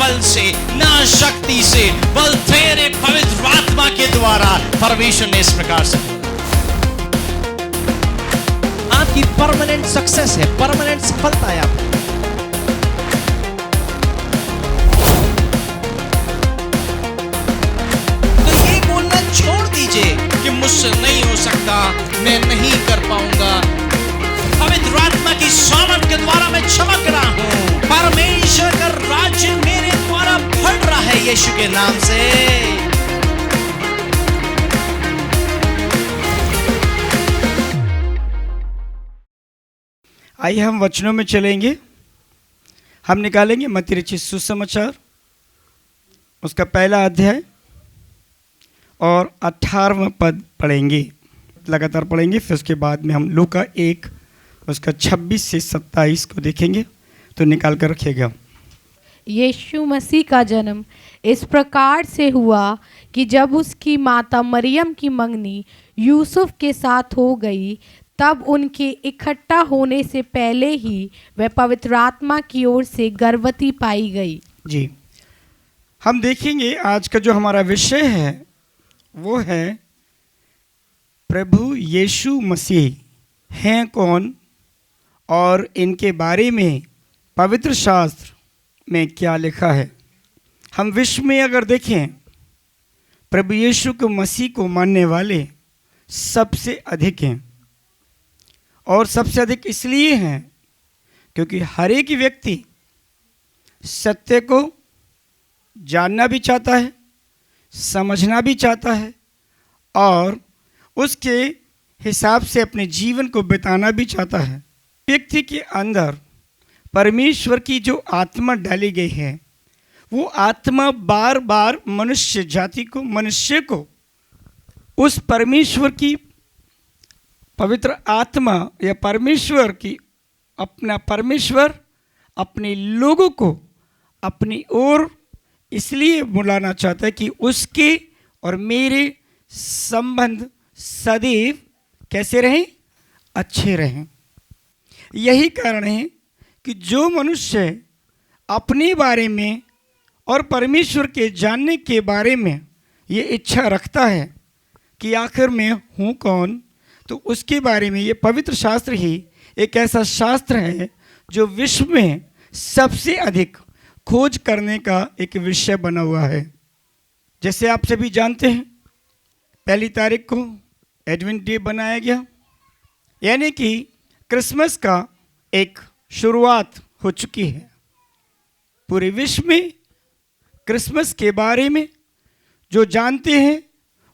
बल से, ना शक्ति से, बल तेरे पवित्र आत्मा के द्वारा परमेश्वर ने इस प्रकार से। आपकी परमानेंट सक्सेस है, परमानेंट सफलता है आपकी। तो ये बोलना छोड़ दीजिए कि मुझसे नहीं हो सकता, मैं नहीं कर पाऊंगा। पवित्र आत्मा की सामर्थ के द्वारा मैं चमक रहा हूं। परमेश्वर का राज्य मेरे द्वारा बढ़ रहा है यीशु के नाम से। आइए हम वचनों में चलेंगे। हम निकालेंगे मत्ती रचित सुसमाचार, उसका पहला अध्याय और 18वां पद पढ़ेंगे, लगातार पढ़ेंगे। फिर उसके बाद में हम लूका 1 उसका 26 से 27 को देखेंगे। तो निकाल कर रखिएगा। यीशु मसीह का जन्म इस प्रकार से हुआ कि जब उसकी माता मरियम की मंगनी यूसुफ के साथ हो गई, तब उनके इकट्ठा होने से पहले ही वह पवित्र आत्मा की ओर से गर्भवती पाई गई। जी, हम देखेंगे आज का जो हमारा विषय है वो है प्रभु यीशु मसीह हैं कौन और इनके बारे में पवित्र शास्त्र में क्या लिखा है। हम विश्व में अगर देखें, प्रभु यीशु को मसीह को मानने वाले सबसे अधिक हैं, और सबसे अधिक इसलिए हैं क्योंकि हर एक व्यक्ति सत्य को जानना भी चाहता है, समझना भी चाहता है और उसके हिसाब से अपने जीवन को बिताना भी चाहता है। व्यक्ति के अंदर परमेश्वर की जो आत्मा डाली गई है, वो आत्मा बार बार मनुष्य जाति को, मनुष्य को उस परमेश्वर की पवित्र आत्मा या परमेश्वर की परमेश्वर अपने लोगों को अपनी ओर इसलिए बुलाना चाहता है कि उसके और मेरे संबंध सदैव कैसे रहें, अच्छे रहें। यही कारण है कि जो मनुष्य अपने बारे में और परमेश्वर के जानने के बारे में ये इच्छा रखता है कि आखिर मैं हूँ कौन, तो उसके बारे में ये पवित्र शास्त्र ही एक ऐसा शास्त्र है जो विश्व में सबसे अधिक खोज करने का एक विषय बना हुआ है। जैसे आप सभी जानते हैं, 1 तारीख को एडवेंट डे बनाया गया, यानी कि क्रिसमस का एक शुरुआत हो चुकी है। पूरे विश्व में क्रिसमस के बारे में जो जानते हैं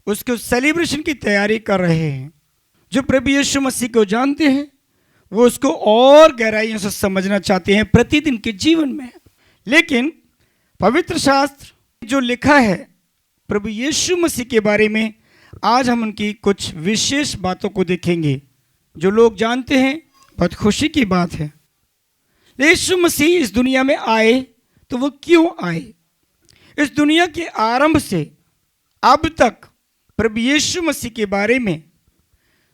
उसको सेलिब्रेशन की तैयारी कर रहे हैं। जो प्रभु यीशु मसीह को जानते हैं वो उसको और गहराइयों से समझना चाहते हैं प्रतिदिन के जीवन में। लेकिन पवित्र शास्त्र जो लिखा है प्रभु यीशु मसीह के बारे में, आज हम उनकी कुछ विशेष बातों को देखेंगे। जो लोग जानते हैं, बहुत खुशी की बात है। यीशु मसीह इस दुनिया में आए तो वो क्यों आए? इस दुनिया के आरंभ से अब तक प्रभु यीशु मसीह के बारे में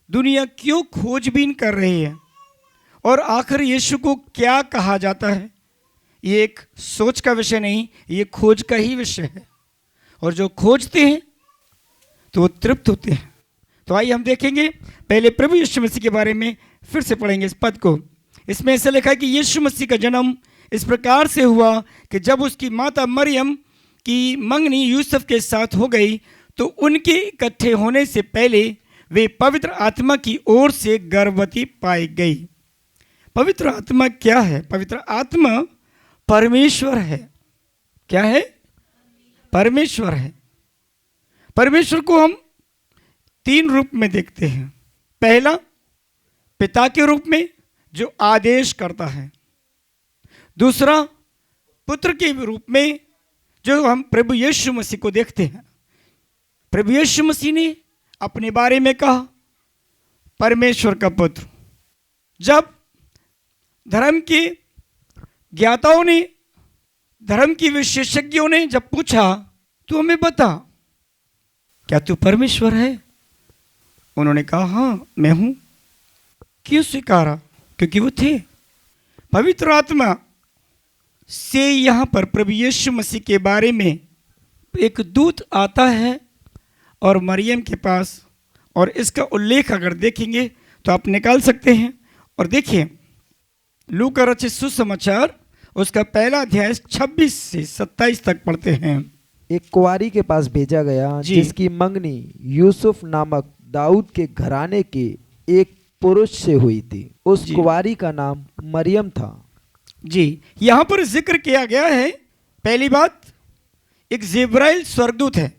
दुनिया क्यों खोजबीन कर रही है और आखिर यीशु को क्या कहा जाता है? ये एक सोच का विषय नहीं, ये खोज का ही विषय है। और जो खोजते हैं तो वो तृप्त होते हैं। तो आइए हम देखेंगे, पहले प्रभु यीशु मसीह के बारे में फिर से पढ़ेंगे इस पद को। इसमें ऐसा लिखा है कि यीशु मसीह का जन्म इस प्रकार से हुआ कि जब उसकी माता मरियम की मंगनी यूसुफ के साथ हो गई, तो उनके इकट्ठे होने से पहले वे पवित्र आत्मा की ओर से गर्भवती पाई गई। पवित्र आत्मा क्या है? पवित्र आत्मा परमेश्वर है। क्या है? परमेश्वर है। परमेश्वर को हम 3 रूप में देखते हैं। पहला, पिता के रूप में जो आदेश करता है। दूसरा, पुत्र के रूप में जो हम प्रभु यीशु मसीह को देखते हैं। प्रभु यीशु मसीह ने अपने बारे में कहा परमेश्वर का पुत्र। जब धर्म के ज्ञाताओं ने, धर्म के विशेषज्ञों ने जब पूछा तो हमें बता, क्या तू परमेश्वर है? उन्होंने कहा हाँ मैं हूं। क्यों स्वीकारा? क्योंकि वो थे। पवित्र आत्मा से यहाँ पर प्रभु यीशु मसीह के बारे में एक दूत आता है और मरियम के पास, और इसका उल्लेख अगर देखेंगे तो आप निकाल सकते हैं। और देखिए लूका रचित सुसमाचार उसका पहला अध्याय 26 से 27 तक पढ़ते हैं। एक कुंवारी के पास भेजा गया जी। जिसकी मंगनी यूसुफ नामक दाऊद के घराने के एक पुरुष से हुई थी। उस जी। कुंवारी का नाम मरियम था। जी, यहाँ पर जिक्र किया गया है, पहली बात एक जिब्राइल स्वर्गदूत है,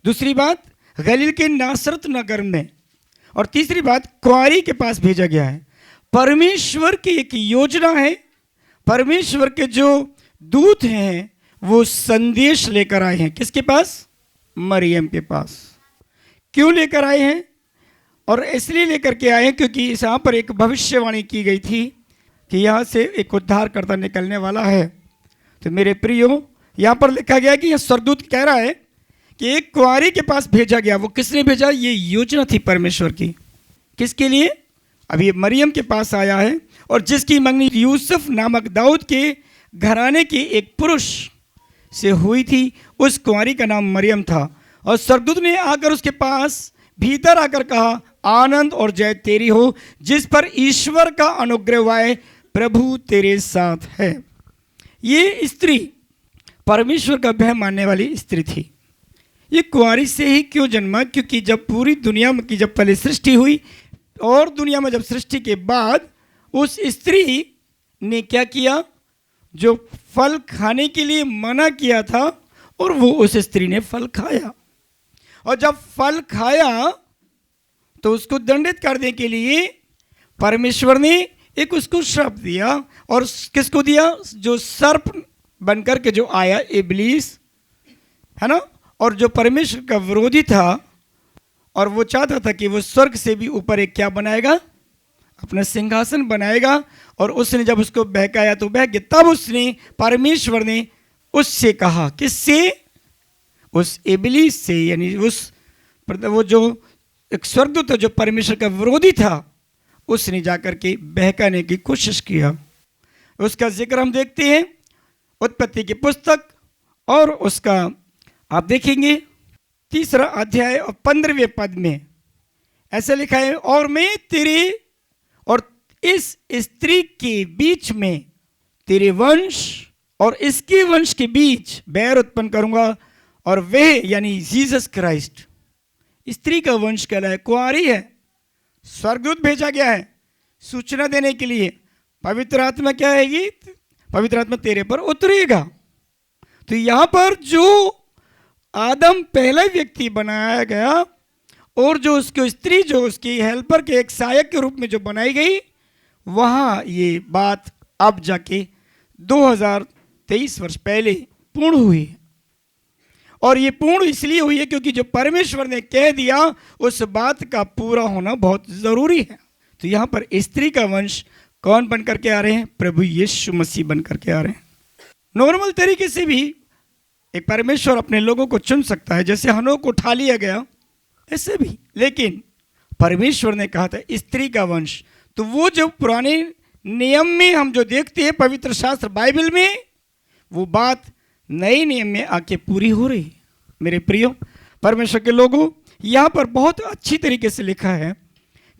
दूसरी बात गलील के नासरत नगर में, और तीसरी बात कुंवारी के पास भेजा गया है। परमेश्वर की एक योजना है, परमेश्वर के जो दूत हैं वो संदेश लेकर आए हैं। किसके पास? मरियम के पास। क्यों लेकर आए हैं? और इसलिए लेकर के आए हैं क्योंकि यहाँ पर एक भविष्यवाणी की गई थी कि यहाँ से एक उद्धारकर्ता निकलने वाला है। तो मेरे प्रियो, यहाँ पर लिखा गया है कि यह स्वर्गदूत कह रहा है कि एक कुंवारी के पास भेजा गया। वो किसने भेजा? ये योजना थी परमेश्वर की। किसके लिए? अब ये मरियम के पास आया है, और जिसकी मंगनी यूसुफ नामक दाऊद के घराने के एक पुरुष से हुई थी, उस कुंवारी का नाम मरियम था। और स्वर्गदूत ने आकर उसके पास भीतर आकर कहा, आनंद और जय तेरी हो, जिस पर ईश्वर का अनुग्रह हुआ है, प्रभु तेरे साथ है। ये स्त्री परमेश्वर का भय मानने वाली स्त्री थी। ये कुंवारी से ही क्यों जन्मा? क्योंकि जब पूरी दुनिया की जब पहले सृष्टि हुई और दुनिया में जब सृष्टि के बाद उस स्त्री ने क्या किया? जो फल खाने के लिए मना किया था, और वो उस स्त्री ने फल खाया, और जब फल खाया तो उसको दंडित करने के लिए परमेश्वर ने एक उसको श्राप दिया। और किसको दिया? जो सर्प बनकर के जो आया, इब्लीस है ना, और जो परमेश्वर का विरोधी था, और वो चाहता था कि वो स्वर्ग से भी ऊपर एक क्या बनाएगा? अपना सिंहासन बनाएगा। और उसने जब उसको बहकाया तो बहक गया। तब उसने, परमेश्वर ने उससे कहा, किससे? उस इब्लीस से, यानी उस वो जो एक स्वर्गदूत जो परमेश्वर का विरोधी था, उसने जाकर के बहकाने की कोशिश किया। उसका जिक्र हम देखते हैं उत्पत्ति की पुस्तक, और उसका आप देखेंगे 3 अध्याय और 15वें पद में ऐसा लिखा है, और मैं तेरे और इस स्त्री के बीच में, तेरे वंश और इसके वंश के बीच बैर उत्पन्न करूंगा, और वह यानी जीसस क्राइस्ट स्त्री का वंश कहलाए। कुंवारी है, स्वर्गदूत भेजा गया है सूचना देने के लिए। पवित्र आत्मा क्या है? पवित्र आत्मा तेरे पर उतरेगा। तो यहां पर जो आदम पहला व्यक्ति बनाया गया, और जो उसकी स्त्री जो उसकी हेल्पर के एक सहायक के रूप में जो बनाई गई, वहाँ ये बात अब जाके 2023 वर्ष पहले पूर्ण हुई है। और ये पूर्ण इसलिए हुई है क्योंकि जो परमेश्वर ने कह दिया उस बात का पूरा होना बहुत ज़रूरी है। तो यहाँ पर स्त्री का वंश कौन बन करके आ रहे हैं? प्रभु यीशु मसीह बन करके आ रहे हैं। नॉर्मल तरीके से भी एक परमेश्वर अपने लोगों को चुन सकता है, जैसे हनोक को उठा लिया गया ऐसे भी, लेकिन परमेश्वर ने कहा था स्त्री का वंश। तो वो जो पुराने नियम में हम जो देखते हैं पवित्र शास्त्र बाइबल में, वो बात नए नियम में आके पूरी हो रही है। मेरे प्रियो परमेश्वर के लोगों, यहाँ पर बहुत अच्छी तरीके से लिखा है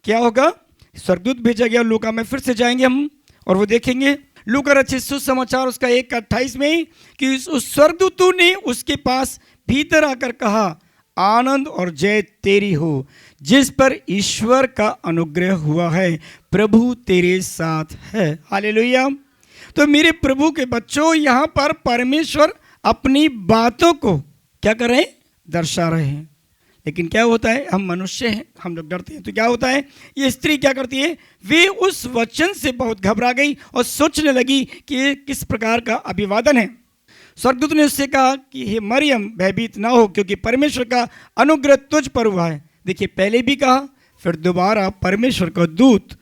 क्या होगा? स्वर्गदूत भेजा गया। लूका में फिर से जाएंगे हम और वो देखेंगे। लूका रचित सुसमाचार उसका 1:28 में कि उस स्वर्गदूतों ने उसके पास भीतर आकर कहा, आनंद और जय तेरी हो, जिस पर ईश्वर का अनुग्रह हुआ है, प्रभु तेरे साथ है। हालेलुया। तो मेरे प्रभु के बच्चों, यहाँ पर परमेश्वर अपनी बातों को क्या कर रहे हैं? दर्शा रहे हैं। लेकिन क्या होता है, हम मनुष्य हैं, हम लोग डरते हैं। तो क्या होता है, ये स्त्री क्या करती है? वे उस वचन से बहुत घबरा गई और सोचने लगी कि ये किस प्रकार का अभिवादन है। स्वर्गदूत ने उससे कहा कि हे मरियम, भयभीत ना हो, क्योंकि परमेश्वर का अनुग्रह तुझ पर हुआ है। देखिए, पहले भी कहा, फिर दोबारा परमेश्वर का दूत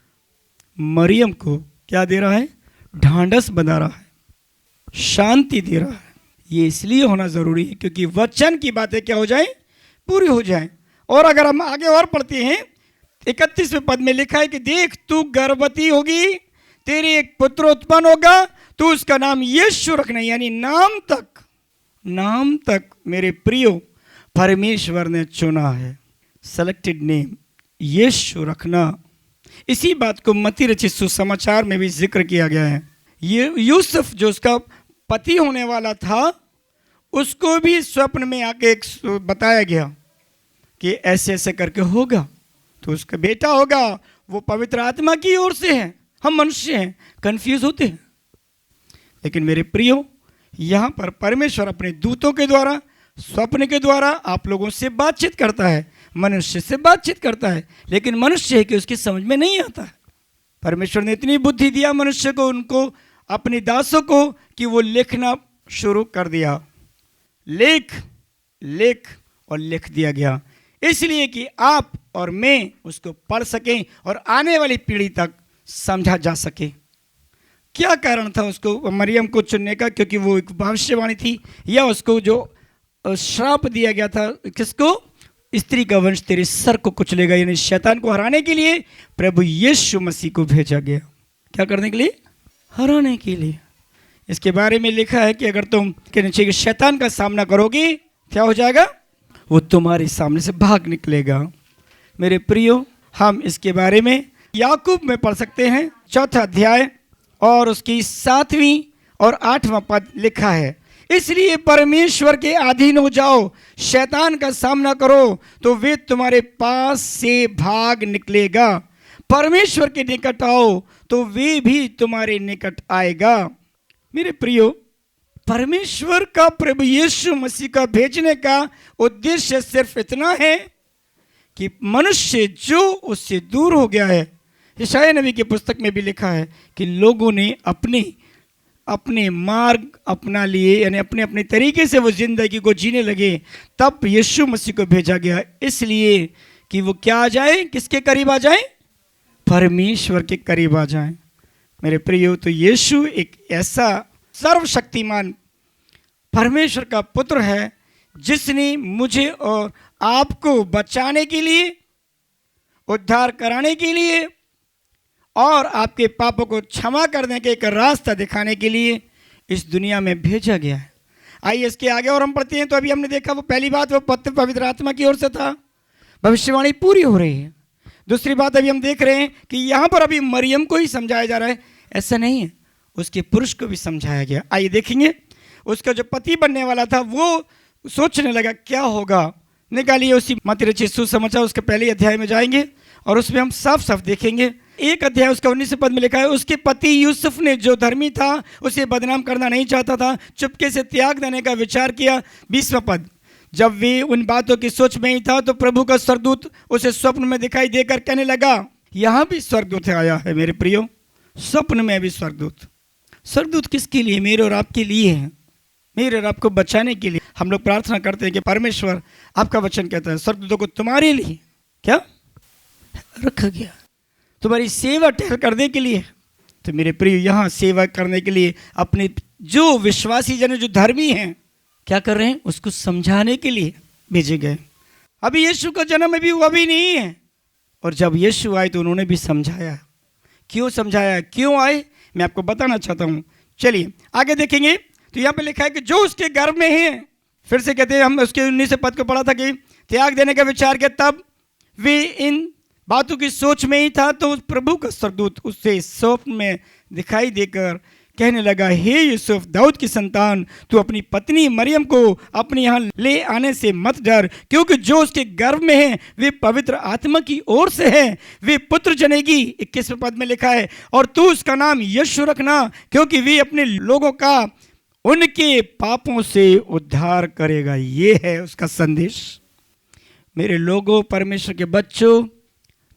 मरियम को क्या दे रहा है? ढांढस बना रहा है, शांति दे रहा है। ये इसलिए होना जरूरी है क्योंकि वचन की बातें क्या हो जाए? पूरी हो जाए। और अगर हम आगे और पढ़ते हैं 31वें पद में लिखा है कि देख, तू गर्भवती होगी, तेरे एक पुत्र उत्पन्न होगा, तू उसका नाम यीशु रखना, यानी नाम तक मेरे प्रियो परमेश्वर ने चुना है। सेलेक्टेड नेम यीशु रखना। इसी बात को मत्ती रचित सुसमाचार में भी जिक्र किया गया है। ये यूसुफ जो उसका पति होने वाला था, उसको भी स्वप्न में आके बताया गया कि ऐसे ऐसे करके होगा, तो उसका बेटा होगा, वो पवित्र आत्मा की ओर से है। हम मनुष्य हैं, कंफ्यूज होते हैं, लेकिन मेरे प्रियो यहाँ पर परमेश्वर अपने दूतों के द्वारा, स्वप्न के द्वारा आप लोगों से बातचीत करता है, मनुष्य से बातचीत करता है, लेकिन मनुष्य है कि उसकी समझ में नहीं आता है। परमेश्वर ने इतनी बुद्धि दिया मनुष्य को, उनको अपने दासों को, कि वो लिखना शुरू कर दिया। लेख और लिख दिया गया, इसलिए कि आप और मैं उसको पढ़ सकें और आने वाली पीढ़ी तक समझा जा सके। क्या कारण था उसको मरियम को चुनने का? क्योंकि वो एक भविष्यवाणी थी, या उसको जो श्राप दिया गया था, किसको? स्त्री का वंश तेरे सर को कुचलेगा, यानी शैतान को हराने के लिए प्रभु यीशु मसीह को भेजा गया। क्या करने के लिए? हराने के लिए। इसके बारे में लिखा है कि अगर तुम के नीचे शैतान का सामना करोगे, क्या हो जाएगा? वो तुम्हारे सामने से भाग निकलेगा। मेरे प्रियो, हम इसके बारे में याकूब में पढ़ सकते हैं, 4 अध्याय और उसकी 7वीं और 8वां पद लिखा है, इसलिए परमेश्वर के अधीन हो जाओ, शैतान का सामना करो तो वे तुम्हारे पास से भाग निकलेगा। परमेश्वर के निकट आओ तो वे भी तुम्हारे निकट आएगा। मेरे प्रियो, परमेश्वर का प्रभु यीशु मसीह का भेजने का उद्देश्य सिर्फ इतना है कि मनुष्य जो उससे दूर हो गया है, यशायाह नबी की पुस्तक में भी लिखा है कि लोगों ने अपने मार्ग अपना लिए, यानी अपने अपने तरीके से वो जिंदगी को जीने लगे। तब यीशु मसीह को भेजा गया, इसलिए कि वो क्या आ जाए? किसके करीब आ जाए? परमेश्वर के करीब आ जाए। मेरे प्रियो, तो यीशु एक ऐसा सर्वशक्तिमान परमेश्वर का पुत्र है जिसने मुझे और आपको बचाने के लिए, उद्धार कराने के लिए और आपके पापों को क्षमा करने के एक रास्ता दिखाने के लिए इस दुनिया में भेजा गया है। आइए इसके आगे और हम पढ़ते हैं। तो अभी हमने देखा वो पहली बात, वो पत्र पवित्र आत्मा की ओर से था, भविष्यवाणी पूरी हो रही है। दूसरी बात अभी हम देख रहे हैं कि यहाँ पर अभी मरियम को ही समझाया जा रहा है, ऐसा नहीं है, उसके पुरुष को भी समझाया गया। आइए देखेंगे, उसका जो पति बनने वाला था वो सोचने लगा क्या होगा। निकालिए उसी मत्ती रचित सुसमाचार उसके पहले अध्याय में जाएंगे और उसमें हम साफ साफ देखेंगे। 1 अध्याय उसका 19 पद में लिखा है, उसके पति यूसुफ ने जो धर्मी था उसे बदनाम करना नहीं चाहता था, चुपके से त्याग देने का विचार किया। 20वां पद, जब वे उन बातों की सोच में ही था तो प्रभु का स्वर्गदूत उसे स्वप्न में दिखाई देकर कहने लगा। यहाँ भी स्वर्गदूत आया है मेरे प्रियो, स्वप्न में भी स्वर्गदूत किसके लिए? मेरे और आपके लिए है, मेरे और आपको बचाने के लिए। हम लोग प्रार्थना करते हैं कि परमेश्वर, आपका वचन कहता है स्वर्गदूतों को तुम्हारे लिए क्या रखा गया, तुम्हारी सेवा ठहर करने के लिए। तो मेरे प्रिय, यहाँ सेवा करने के लिए अपने जो विश्वासी जन जो धर्मी हैं क्या कर रहे हैं? उसको समझाने के लिए भेजे गए। अभी यीशु का जन्म अभी हुआ भी नहीं है, और जब यीशु आए तो उन्होंने भी समझाया। क्यों समझाया, क्यों आए, मैं आपको बताना चाहता हूँ। चलिए आगे देखेंगे। तो यहाँ पे लिखा है कि जो उसके गर्भ में है, फिर से कहते हैं, हम उसके 19 पद को पढ़ा था कि त्याग देने का विचार किया, तब वे इन बातों की सोच में ही था तो प्रभु का स्वर्गदूत उससे स्वप्न में दिखाई देकर कहने लगा, हे यूसुफ दाऊद की संतान, तू अपनी पत्नी मरियम को अपने यहाँ ले आने से मत डर, क्योंकि जो उसके गर्भ में है वे पवित्र आत्मा की ओर से है, वे पुत्र जनेगी। 21वें पद में लिखा है, और तू उसका नाम यीशु रखना, क्योंकि वे अपने लोगों का उनके पापों से उद्धार करेगा। ये है उसका संदेश। मेरे लोगों, परमेश्वर के बच्चों,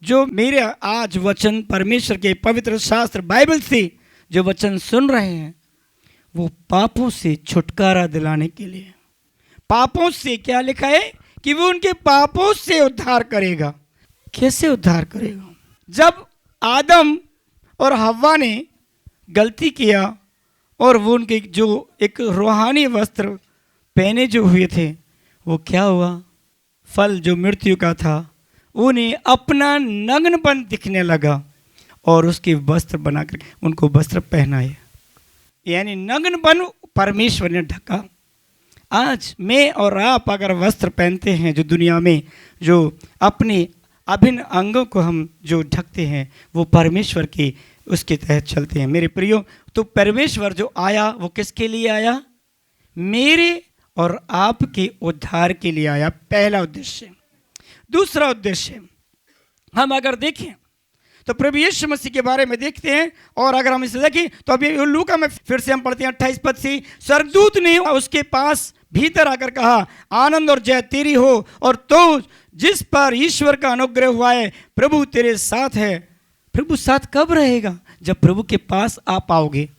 जो मेरे आज वचन परमेश्वर के पवित्र शास्त्र बाइबल से जो वचन सुन रहे हैं, वो पापों से छुटकारा दिलाने के लिए। पापों से क्या लिखा है कि वो उनके पापों से उद्धार करेगा। कैसे उद्धार करेगा? जब आदम और हव्वा ने गलती किया और वो उनके जो एक रूहानी वस्त्र पहने जो हुए थे, वो क्या हुआ? फल जो मृत्यु का था, उन्हें अपना नग्नपन दिखने लगा और उसके वस्त्र बनाकर उनको वस्त्र पहनाए। यानी नग्नपन परमेश्वर ने ढका। आज मैं और आप अगर वस्त्र पहनते हैं जो दुनिया में जो अपने अभिन्न अंगों को हम जो ढकते हैं, वो परमेश्वर के उसके तहत चलते हैं। मेरे प्रियो, तो परमेश्वर जो आया वो किसके लिए आया? मेरे और आपके उद्धार के लिए आया, पहला उद्देश्य। दूसरा उद्देश्य हम अगर देखें तो प्रभु यीशु मसीह के बारे में देखते हैं, और अगर हम इसे देखें तो अभी लूका में फिर से हम पढ़ते हैं 28 पद से, स्वर्गदूत ने उसके पास भीतर आकर कहा, आनंद और जय तेरी हो, और तो जिस पर ईश्वर का अनुग्रह हुआ है, प्रभु तेरे साथ है। प्रभु साथ कब रहेगा? जब प्रभु के पास आप पाओगे।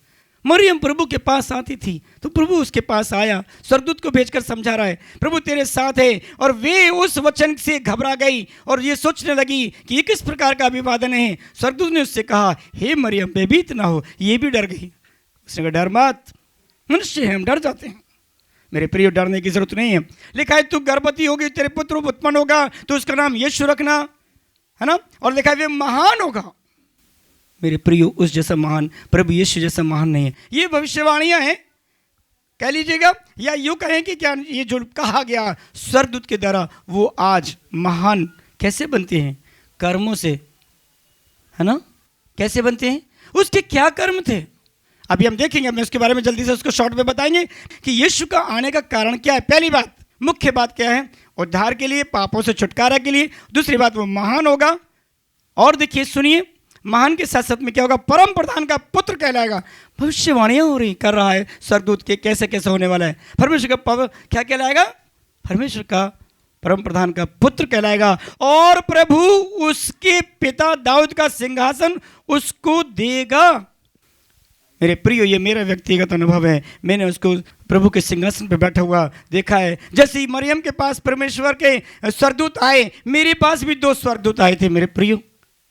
मरियम प्रभु के पास आती थी तो प्रभु उसके पास आया, स्वर्गदूत को भेजकर समझा रहा है प्रभु तेरे साथ है। और वे उस वचन से घबरा गई और ये सोचने लगी कि ये किस प्रकार का अभिवादन है। स्वर्गदूत ने उससे कहा, हे मरियम भयभीत ना हो। ये भी डर गई। उसने कहा, डर मत, मनुष्य हैं, हम डर जाते हैं। मेरे प्रिय, डरने की जरूरत नहीं है। लिखा है तू गर्भवती होगी, तेरे पुत्र उत्पन्न होगा, तो उसका नाम यीशु रखना, है ना। और लिखा है वे महान होगा। मेरे प्रियो, उस जैसा महान प्रभु यीशु जैसा महान नहीं है। ये भविष्यवाणियां हैं, कह लीजिएगा, या यूं कहें कि क्या ये जो कहा गया स्वर्गदूत के द्वारा वो आज महान कैसे बनते हैं? कर्मों से, है ना। कैसे बनते हैं? उसके क्या कर्म थे अभी हम देखेंगे। मैं उसके बारे में जल्दी से उसको शॉर्ट में बताएंगे कि यीशु का आने का कारण क्या है। पहली बात, मुख्य बात क्या है? उद्धार के लिए, पापों से छुटकारा के लिए। दूसरी बात, वो महान होगा। और देखिए, सुनिए, महान के साथ साथ में क्या होगा? परम प्रधान का पुत्र कहलाएगा। भविष्यवाणियां हो रही कर रहा है स्वर्गदूत के कैसे कैसे होने वाला है। परमेश्वर का क्या कहलाएगा? परमेश्वर का परम प्रधान का पुत्र कहलाएगा। और प्रभु उसके पिता दाऊद का सिंहासन उसको देगा। मेरे प्रियो, ये मेरा व्यक्तिगत अनुभव है। मैंने उसको प्रभु के सिंहासन पर बैठा हुआ देखा है। जैसे ही मरियम के पास परमेश्वर के स्वर्गदूत आए, मेरे पास भी 2 स्वर्गदूत आए थे मेरे प्रियो,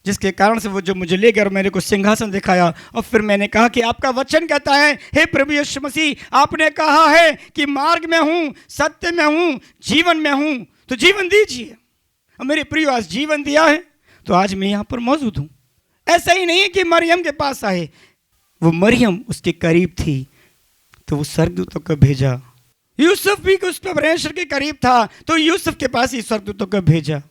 जिसके कारण से वो जो मुझे ले गए और मेरे को सिंहासन दिखाया। और फिर मैंने कहा कि आपका वचन कहता है, हे प्रभु यीशु मसीह, आपने कहा है कि मार्ग में हूँ, सत्य में हूँ, जीवन में हूँ, तो जीवन दीजिए। और मेरे प्रियो, आज जीवन दिया है तो आज मैं यहाँ पर मौजूद हूँ। ऐसा ही नहीं है कि मरियम के पास आए, वो मरियम उसके करीब थी तो वो स्वर्गदूतों को भेजा। यूसुफ भी उस परमेश्वर के करीब था तो यूसुफ के पास ही स्वर्गदूतों को भेजा।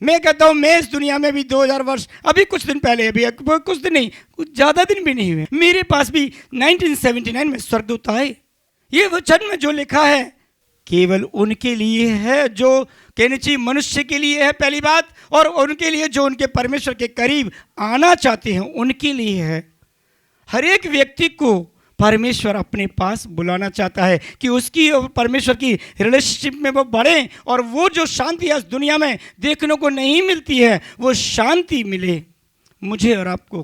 मैं कहता हूँ, मैं इस दुनिया में भी 2000 वर्ष, अभी कुछ दिन पहले, अभी कुछ दिन नहीं, कुछ ज़्यादा दिन भी नहीं हुए, मेरे पास भी 1979 में स्वर्गदूत आए। ये वचन में जो लिखा है केवल उनके लिए है जो कहने चाहिए मनुष्य के लिए है, पहली बात, और उनके लिए जो उनके परमेश्वर के करीब आना चाहते हैं उनके लिए है। हर एक व्यक्ति को परमेश्वर अपने पास बुलाना चाहता है कि उसकी और परमेश्वर की रिलेशनशिप में वो बढ़े, और वो जो शांति इस दुनिया में देखने को नहीं मिलती है वो शांति मिले मुझे और आपको।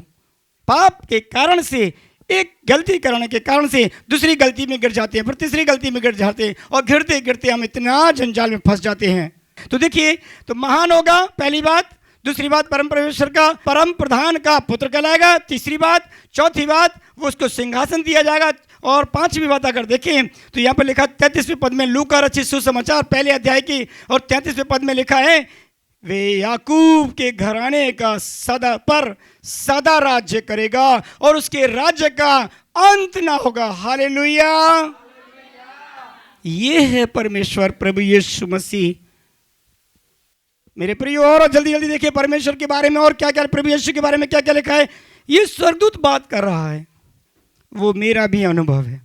पाप के कारण से, एक गलती करने के कारण से दूसरी गलती में गिर जाते हैं, फिर तीसरी गलती में गिर जाते हैं, और गिरते गिरते हम इतना जंजाल में फंस जाते हैं। तो देखिए, तो महान होगा पहली बात। दूसरी बात, परम परमेश्वर का परम प्रधान का पुत्र कहलाएगा। तीसरी बात, चौथी बात, वो उसको सिंहासन दिया जाएगा। और पांचवी बात अगर देखें तो यहाँ पर लिखा 33वें पद में, लूका रचित सुसमाचार पहले अध्याय की और 33वें पद में लिखा है, वे याकूब के घराने का सदा राज्य करेगा और उसके राज्य का अंत ना होगा। हालेलुया। ये है परमेश्वर प्रभु यीशु मसीह। मेरे प्रिय, और जल्दी जल्दी देखिए परमेश्वर के बारे में और क्या क्या, प्रभु यीशु के बारे में क्या क्या लिखा है। ये स्वर्गदूत बात कर रहा है, वो मेरा भी अनुभव है।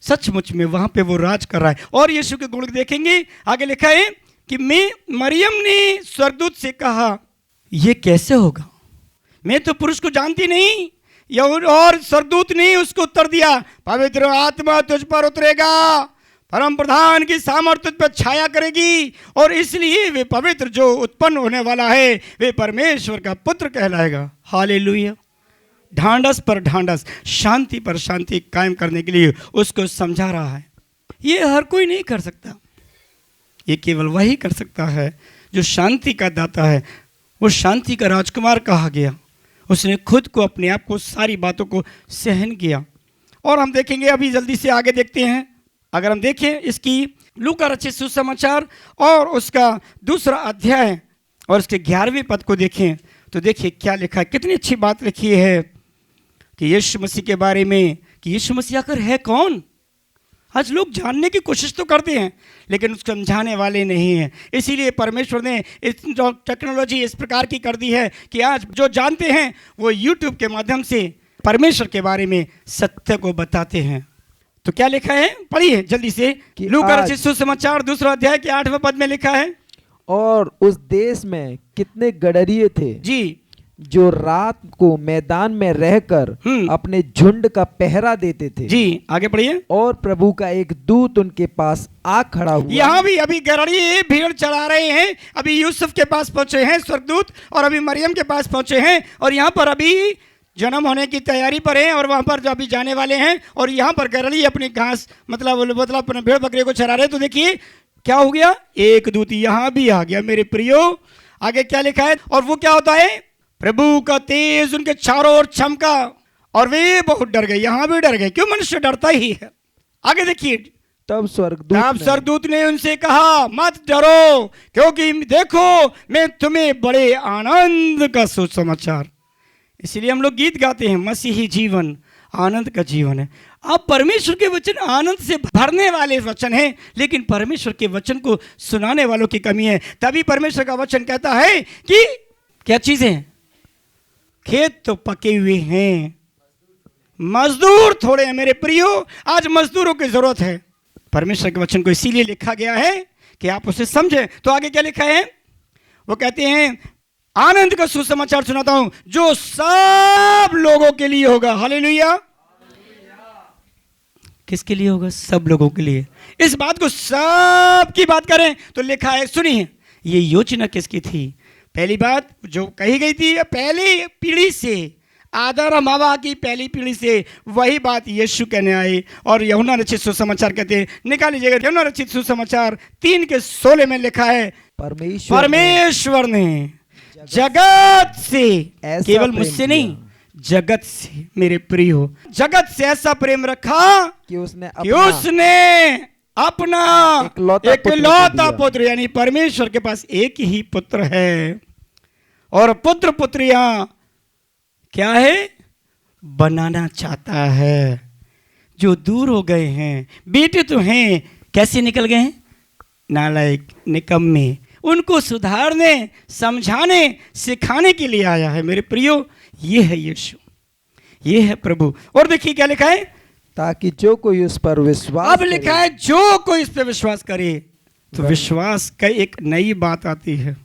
सचमुच में वहां पे वो राज कर रहा है। और यीशु के गुण देखेंगे, आगे लिखा है कि मरियम ने स्वर्गदूत से कहा, ये कैसे होगा, मैं तो पुरुष को जानती नहीं। और स्वर्गदूत ने उसको उत्तर दिया, पवित्र आत्मा तुझ पर उतरेगा, परम प्रधान की सामर्थ्य पर छाया करेगी, और इसलिए वे पवित्र जो उत्पन्न होने वाला है वे परमेश्वर का पुत्र कहलाएगा। हालेलुया। ढांढस पर ढांढस, शांति पर शांति कायम करने के लिए उसको समझा रहा है। ये हर कोई नहीं कर सकता, ये केवल वही कर सकता है जो शांति का दाता है। वो शांति का राजकुमार कहा गया, उसने खुद को, अपने आप को, सारी बातों को सहन किया। और हम देखेंगे, अभी जल्दी से आगे देखते हैं। अगर हम देखें इसकी लूका रचित सुसमाचार और उसका 2 अध्याय और उसके 11वें पद को देखें तो देखिए क्या लिखा है। कितनी अच्छी बात लिखी है कि यीशु मसीह के बारे में कि यीशु मसीह आखिर है कौन। आज लोग जानने की कोशिश तो करते हैं लेकिन उसको समझाने वाले नहीं हैं। इसीलिए परमेश्वर ने इस जो टेक्नोलॉजी इस प्रकार की कर दी है कि आज जो जानते हैं वो यूट्यूब के माध्यम से परमेश्वर के बारे में सत्य को बताते हैं। तो क्या लिखा है, पढ़िए जल्दी से। कि लूका आज- रचित सुसमाचार 2 अध्याय के 8वें पद में लिखा है, और उस देश में कितने गडरिये थे जी जो रात को मैदान में रहकर अपने झुंड का पहरा देते थे। जी आगे पढ़िए। और प्रभु का एक दूत उनके पास आ खड़ा हुआ। यहाँ भी अभी गड़ड़ी भीड़ चढ़ा रहे हैं, अभी यूसुफ के पास पहुंचे हैं स्वर्गदूत, और अभी मरियम के पास पहुंचे हैं, और यहाँ पर अभी जन्म होने की तैयारी पर हैं, और वहाँ पर जो अभी जाने वाले हैं, और यहाँ पर गड़ड़ी अपनी घास मतलब अपने भेड़ बकरे को चरा रहे। तो देखिए क्या हो गया, एक दूत यहाँ भी आ गया मेरे प्रियो। आगे क्या लिखा है, और वो क्या होता है, प्रभु का तेज उनके चारों ओर चमका और वे बहुत डर गए। यहां भी डर गए, क्यों, मनुष्य डरता ही है। आगे देखिए, तब स्वर्गदूत ने उनसे कहा, मत डरो, क्योंकि देखो मैं तुम्हें बड़े आनंद का सुसमाचार। इसलिए हम लोग गीत गाते हैं, मसीही जीवन आनंद का जीवन है। अब परमेश्वर के वचन आनंद से भरने वाले वचन हैं, लेकिन परमेश्वर के वचन को सुनाने वालों की कमी है। तभी परमेश्वर का वचन कहता है कि क्या चीजें, खेत तो पके हुए हैं, मजदूर थोड़े हैं मेरे प्रियो। आज मजदूरों की जरूरत है। परमेश्वर के वचन को इसीलिए लिखा गया है कि आप उसे समझें। तो आगे क्या लिखा है, वो कहते हैं, आनंद का सुसमाचार सुनाता हूं जो सब लोगों के लिए होगा। हालेलुया। किसके लिए होगा, सब लोगों के लिए। इस बात को सब की बात करें तो लिखा है, सुनिए, ये योजना किसकी थी। पहली बात जो कही गई थी पहली पीढ़ी से, आदर हवा की पहली पीढ़ी से, वही बात यीशु कहने आए। और यूहन्ना रचित सुसमाचार कहते हैं, निकाल लीजिएगा, यूहन्ना रचित सुसमाचार 3:16 में लिखा है, परमेश्वर ने जगत से, केवल मुझसे नहीं, जगत से मेरे प्रिय, जगत से ऐसा प्रेम रखा कि उसने अपना इकलौता पुत्र, यानी परमेश्वर के पास एक ही पुत्र है, और पुत्र पुत्रियां क्या है, बनाना चाहता है। जो दूर हो गए हैं, बेटे तो हैं, कैसे निकल गए हैं, नालायक, निकम्मे, उनको सुधारने, समझाने, सिखाने के लिए आया है मेरे प्रियो। ये है यीशु, ये है प्रभु। और देखिए क्या लिखा है, ताकि जो कोई उस पर विश्वास, अब लिखा है जो कोई इस पर विश्वास करे। तो विश्वास का एक नई बात आती है।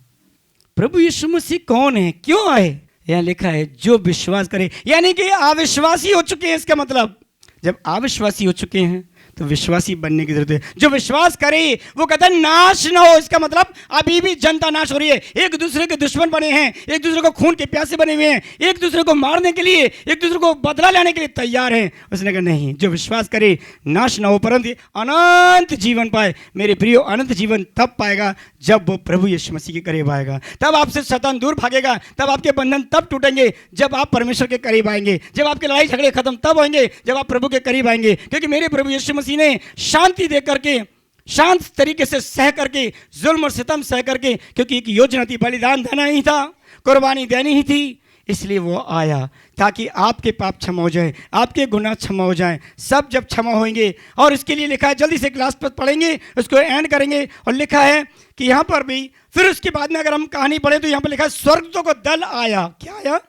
प्रभु यीशु मसीह कौन है, क्यों आए, यहाँ लिखा है जो विश्वास करे, यानी कि अविश्वासी हो चुके हैं। इसका मतलब जब अविश्वासी हो चुके हैं तो विश्वासी बनने की जरूरत है। जो विश्वास करे वो कहता है नाश ना हो। इसका मतलब अभी भी जनता नाश हो रही है, एक दूसरे के दुश्मन बने हैं, एक दूसरे को खून के प्यासे बने हुए हैं, एक दूसरे को मारने के लिए, एक दूसरे को बदला लेने के लिए तैयार हैं। उसने कहा नहीं, जो विश्वास करे नाश ना हो परंतु अनंत जीवन पाए। मेरे प्रियो, अनंत जीवन तब पाएगा जब वो प्रभु यीशु मसीह के करीब आएगा। तब आपसे शैतान दूर भागेगा, तब आपके बंधन तब टूटेंगे जब आप परमेश्वर के करीब आएंगे, जब आपके लड़ाई झगड़े खत्म तब होंगे जब आप प्रभु के करीब आएंगे। क्योंकि मेरे प्रभु यीशु मसीह ने शांति दे करके, शांत तरीके से सह करके, जुल्म और सितम सह करके, क्योंकि एक योजना थी, बलिदान देना ही था, कुर्बानी देनी ही थी, इसलिए वो आया ताकि आपके पाप क्षमा हो जाए, आपके गुनाह क्षमा हो जाए। सब जब क्षमा होंगे, और इसके लिए लिखा है, जल्दी से क्लास पर पढ़ेंगे, उसको एंड करेंगे। और लिखा है कि यहाँ पर भी, फिर उसके बाद में अगर हम कहानी पढ़ें तो यहाँ पर लिखा है स्वर्गदूतों को दल आया। क्या आया,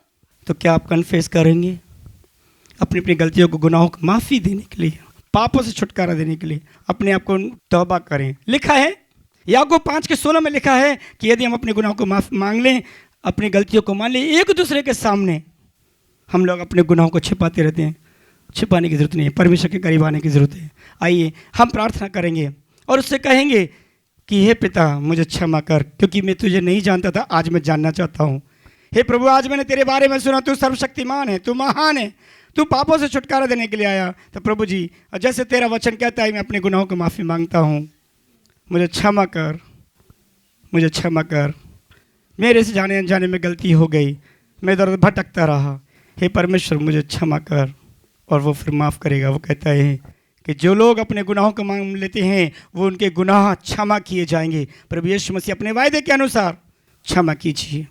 तो क्या आप कन्फेस करेंगे अपनी अपनी गलतियों को, गुनाहों को माफ़ी देने के लिए, पापों से छुटकारा देने के लिए अपने आप को तौबा करें। लिखा है याकूब 5:16 में लिखा है कि यदि हम अपने गुनाहों को माफ़ मांग लें, अपनी गलतियों को मान लें, एक दूसरे के सामने, हम लोग अपने गुनाहों को छिपाते रहते हैं। छिपाने की जरूरत नहीं है, परमेश्वर के करीब आने की जरूरत है। आइए हम प्रार्थना करेंगे और उससे कहेंगे कि हे पिता मुझे क्षमा कर, क्योंकि मैं तुझे नहीं जानता था, आज मैं जानना चाहता हूँ। हे प्रभु, आज मैंने तेरे बारे में सुना, तू सर्वशक्तिमान है, तू महान है, तू पापों से छुटकारा देने के लिए आया। तो प्रभु जी, जैसे तेरा वचन कहता है, मैं अपने गुनाहों को माफ़ी मांगता हूँ, मुझे क्षमा कर, मुझे क्षमा कर। मेरे से जाने अनजाने में गलती हो गई, मैं इधर उधर भटकता रहा, हे परमेश्वर मुझे क्षमा कर। और वो फिर माफ़ करेगा। वो कहता है कि जो लोग अपने गुनाहों को मांग लेते हैं वो उनके गुनाह क्षमा किए जाएंगे। प्रभु यीशु मसीह अपने वायदे के अनुसार क्षमा कीजिए।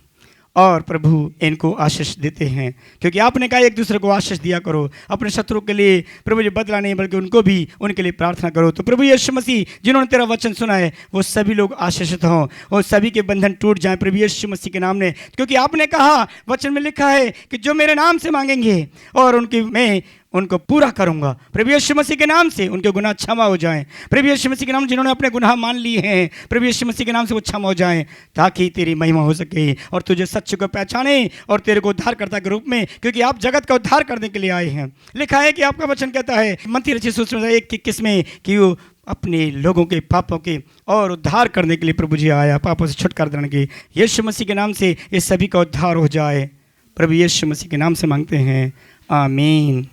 और प्रभु इनको आशीष देते हैं, क्योंकि आपने कहा एक दूसरे को आशीष दिया करो। अपने शत्रु के लिए प्रभु जी बदला नहीं, बल्कि उनको भी उनके लिए प्रार्थना करो। तो प्रभु यीशु मसीह जिन्होंने तेरा वचन सुना है वो सभी लोग आशीषित हों और सभी के बंधन टूट जाएं प्रभु यीशु मसीह के नाम में, क्योंकि आपने कहा, वचन में लिखा है कि जो मेरे नाम से मांगेंगे और उनकी मैं उनको पूरा करूंगा। प्रभु यीशु मसीह के नाम से उनके गुनाह क्षमा हो जाएं। प्रभु यीशु मसीह के नाम जिन्होंने अपने गुनाह मान लिए हैं, प्रभु यीशु मसीह के नाम से वो क्षमा हो जाएं, ताकि तेरी महिमा हो सके और तुझे सच्चे को पहचाने और तेरे को उद्धारकर्ता के रूप में, क्योंकि आप जगत का उद्धार करने के लिए आए हैं। लिखा है कि आपका वचन कहता है मत्ती रचित सुसमाचार 1:21 में कि वो अपने लोगों के पापों के और उद्धार करने के लिए प्रभु जी आया, पापों से छुटकारा देने के। यीशु मसीह के नाम से इस सभी का उद्धार हो जाए। प्रभु यीशु मसीह के नाम से मांगते हैं, आमीन।